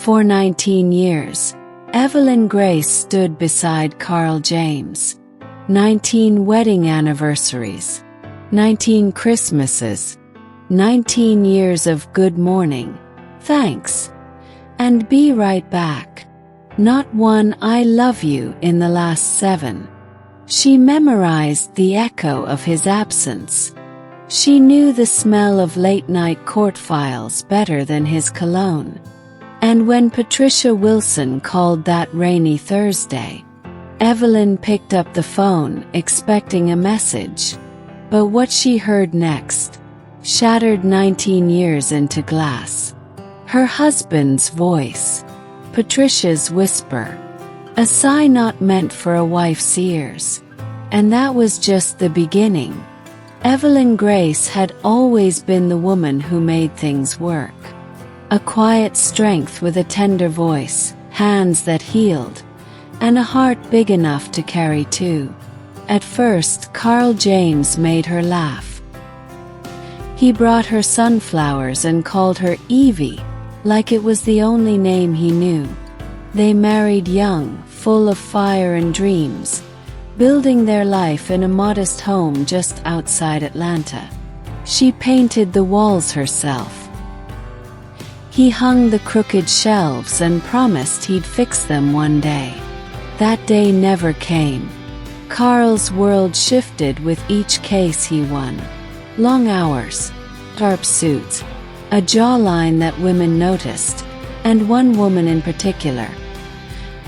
For 19 years, Evelyn Grace stood beside Carl James. 19 wedding anniversaries, 19 Christmases, 19 years of good morning, thanks, and be right back. Not one I love you in the last 7. She memorized the echo of his absence. She knew the smell of late-night court files better than his cologne. And when Patricia Wilson called that rainy Thursday, Evelyn picked up the phone, expecting a message. But what she heard next shattered 19 years into glass. Her husband's voice, Patricia's whisper, a sigh not meant for a wife's ears. And that was just the beginning. Evelyn Grace had always been the woman who made things work. A quiet strength with a tender voice, hands that healed, and a heart big enough to carry two. At first, Carl James made her laugh. He brought her sunflowers and called her Evie, like it was the only name he knew. They married young, full of fire and dreams, building their life in a modest home just outside Atlanta. She painted the walls herself. He hung the crooked shelves and promised he'd fix them one day. That day never came. Carl's world shifted with each case he won. Long hours, sharp suits, a jawline that women noticed, and one woman in particular.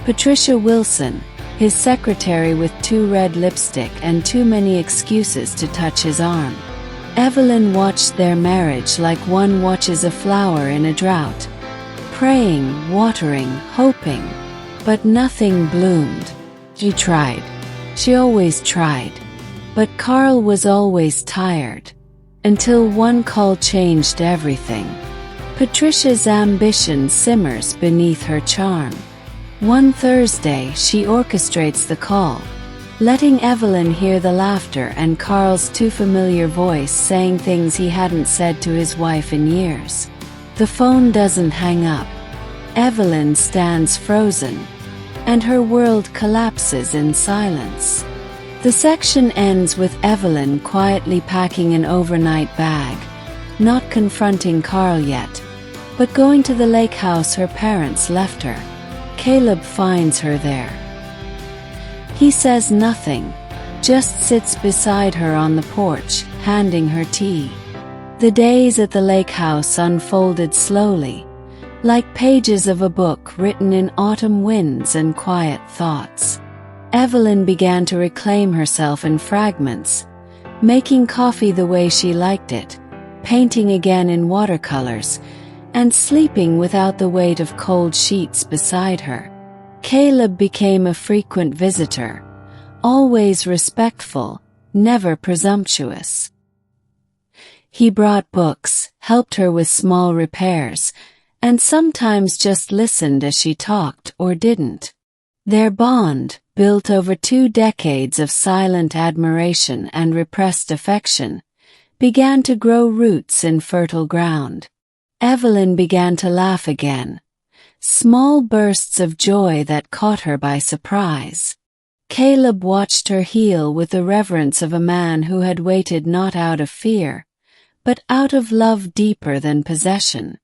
Patricia Wilson, his secretary with too red lipstick and too many excuses to touch his arm. Evelyn watched their marriage like one watches a flower in a drought. Praying, watering, hoping. But nothing bloomed. She tried. She always tried. But Carl was always tired. Until one call changed everything. Patricia's ambition simmers beneath her charm. One Thursday she orchestrates the call, letting Evelyn hear the laughter and Carl's too familiar voice saying things he hadn't said to his wife in years. The phone doesn't hang up. Evelyn stands frozen, and her world collapses in silence. The section ends with Evelyn quietly packing an overnight bag, not confronting Carl yet, but going to the lake house her parents left her. Caleb finds her there. He says nothing, just sits beside her on the porch, handing her tea. The days at the lake house unfolded slowly, like pages of a book written in autumn winds and quiet thoughts. Evelyn began to reclaim herself in fragments, making coffee the way she liked it, painting again in watercolors, and sleeping without the weight of cold sheets beside her. Caleb became a frequent visitor, always respectful, never presumptuous. He brought books, helped her with small repairs, and sometimes just listened as she talked or didn't. Their bond, built over 2 decades of silent admiration and repressed affection, began to grow roots in fertile ground. Evelyn began to laugh again. Small bursts of joy that caught her by surprise. Caleb watched her heal with the reverence of a man who had waited not out of fear, but out of love deeper than possession.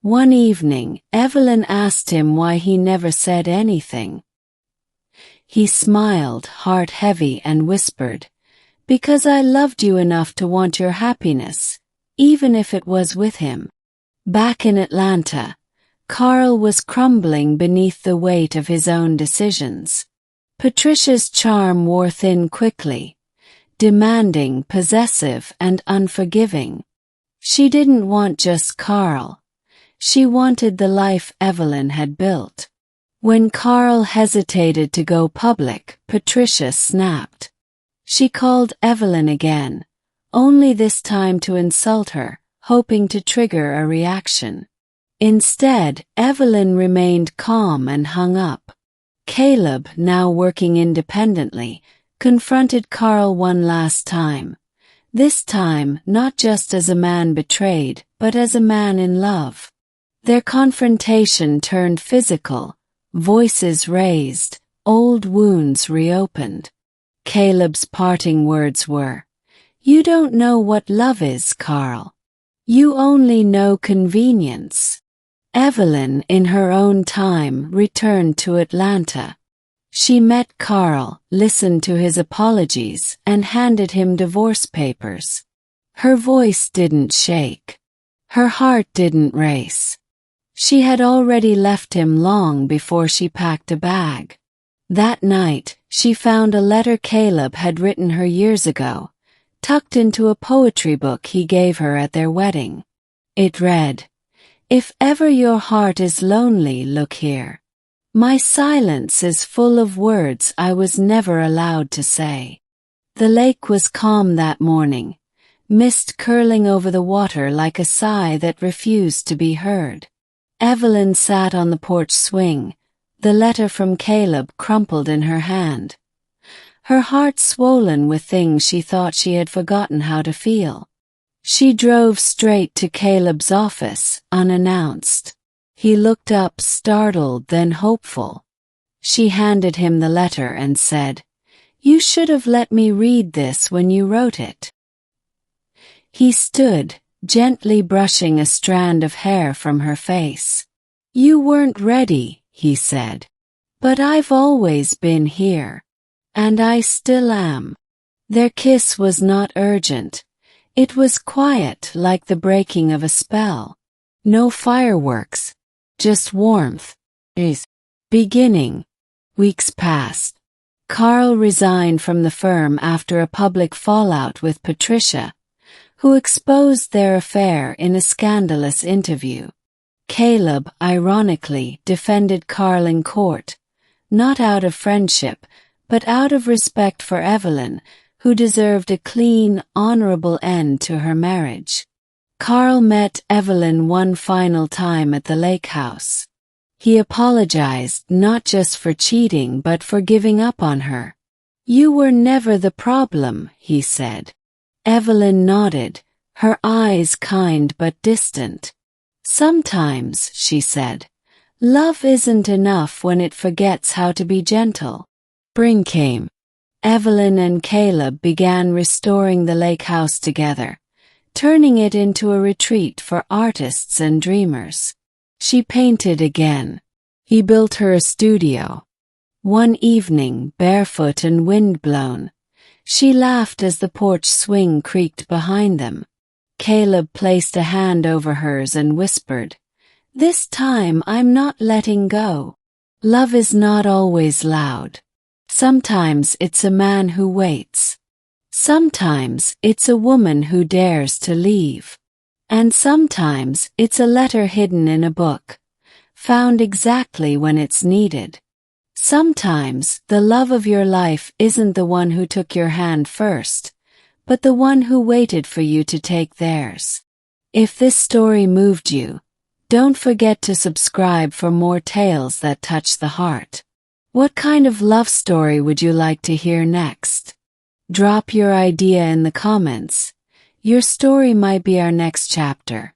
One evening, Evelyn asked him why he never said anything. He smiled, heart heavy, and whispered, "Because I loved you enough to want your happiness, even if it was with him." Back in Atlanta, Carl was crumbling beneath the weight of his own decisions. Patricia's charm wore thin quickly, demanding, possessive, and unforgiving. She didn't want just Carl. She wanted the life Evelyn had built. When Carl hesitated to go public, Patricia snapped. She called Evelyn again, only this time to insult her, hoping to trigger a reaction. Instead, Evelyn remained calm and hung up. Caleb, now working independently, confronted Carl one last time. This time, not just as a man betrayed, but as a man in love. Their confrontation turned physical, voices raised, old wounds reopened. Caleb's parting words were, "You don't know what love is, Carl. You only know convenience." Evelyn, in her own time, returned to Atlanta. She met Carl, listened to his apologies, and handed him divorce papers. Her voice didn't shake. Her heart didn't race. She had already left him long before she packed a bag. That night, she found a letter Caleb had written her years ago, tucked into a poetry book he gave her at their wedding. It read, "If ever your heart is lonely, look here. My silence is full of words I was never allowed to say." The lake was calm that morning, mist curling over the water like a sigh that refused to be heard. Evelyn sat on the porch swing, the letter from Caleb crumpled in her hand. Her heart swollen with things she thought she had forgotten how to feel. She drove straight to Caleb's office, unannounced. He looked up, startled, then hopeful. She handed him the letter and said, "You should have let me read this when you wrote it." He stood, gently brushing a strand of hair from her face. "You weren't ready," he said. "But I've always been here. And I still am." Their kiss was not urgent. It was quiet, like the breaking of a spell. No fireworks. Just warmth. Beginning. Weeks passed. Carl resigned from the firm after a public fallout with Patricia, who exposed their affair in a scandalous interview. Caleb, ironically, defended Carl in court, not out of friendship, but out of respect for Evelyn, who deserved a clean, honorable end to her marriage. Carl met Evelyn one final time at the lake house. He apologized not just for cheating but for giving up on her. "You were never the problem," he said. Evelyn nodded, her eyes kind but distant. "Sometimes," she said, "love isn't enough when it forgets how to be gentle." Spring came. Evelyn and Caleb began restoring the lake house together, turning it into a retreat for artists and dreamers. She painted again. He built her a studio. One evening, barefoot and windblown, she laughed as the porch swing creaked behind them. Caleb placed a hand over hers and whispered, "This time I'm not letting go." Love is not always loud. Sometimes it's a man who waits. Sometimes it's a woman who dares to leave. And sometimes it's a letter hidden in a book, found exactly when it's needed. Sometimes the love of your life isn't the one who took your hand first, but the one who waited for you to take theirs. If this story moved you, don't forget to subscribe for more tales that touch the heart. What kind of love story would you like to hear next? Drop your idea in the comments. Your story might be our next chapter.